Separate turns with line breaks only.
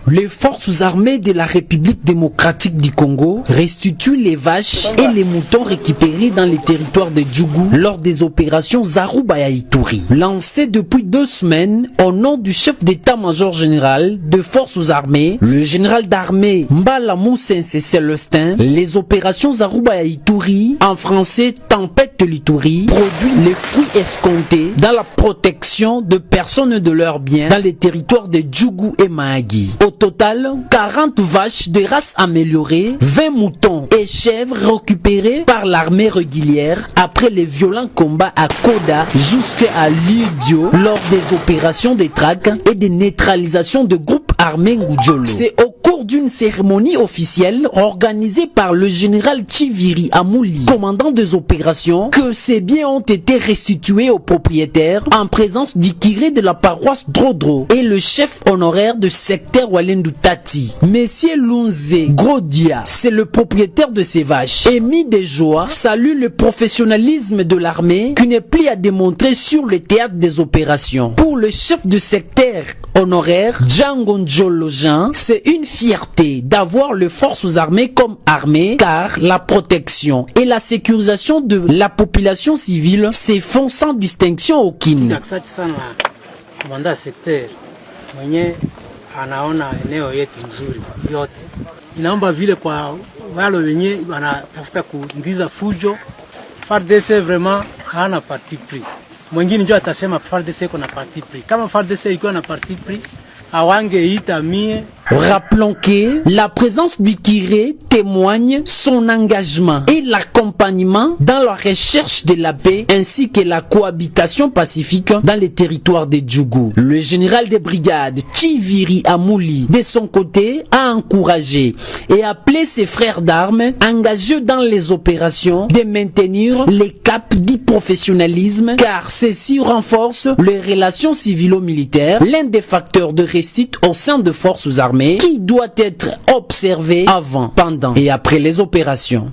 Les forces armées de la République démocratique du Congo restituent les vaches et les moutons récupérés dans les territoires de Djougou lors des opérations Zarouba et Ituri. Lancées depuis 2 semaines au nom du chef d'état-major général de forces armées, le général d'armée Mbala Moussense Célestin, les opérations Zarouba et Ituri, en français Tempête de l'Ituri, produit les fruits escomptés dans la protection de personnes et de leurs biens dans les territoires de Djougou et Mahagi. Au total, 40 vaches de race améliorée, 20 moutons et chèvres récupérés par l'armée régulière après les violents combats à Koda jusqu'à Ludio lors des opérations de traque et de neutralisation de groupes armés Ngudjolo. C'est au cours d'une cérémonie officielle organisée par le général Chiviri Amouli, commandant des opérations, que ces biens ont été restitués aux propriétaires en présence du curé de la paroisse Drodro et le chef honoraire de secteur Walendu Tati. Monsieur Lunze Grodia, c'est le propriétaire de ces vaches. Émis de joie, salue le professionnalisme de l'armée qui n'est plus à démontrer sur le théâtre des opérations. Pour le chef de secteur honoraire Django Njolo Jean, c'est une fierté d'avoir les forces armées comme armée, car la protection et la sécurisation de la population civile se font sans distinction aucune.
Anaona eneo yetu nzuri yote, inaomba vile kwa wale wenye wanatafuta kuingiza fujo. FARDC vraiment hana parti pris. Mwingine ndio atasema FARDC iko na parti pris. Kama FARDC iko na parti pris, awangeita mie.
Rappelons que la présence du curé témoigne son engagement et l'accompagnement dans la recherche de la paix ainsi que la cohabitation pacifique dans les territoires de Djougou. Le général de brigade Chiviri Amouli, de son côté, a encouragé et appelé ses frères d'armes engagés dans les opérations de maintenir les caps du professionnalisme, car ceci renforce les relations civilo-militaires, l'un des facteurs de réussite au sein de forces armées qui doit être observé avant, pendant et après les opérations.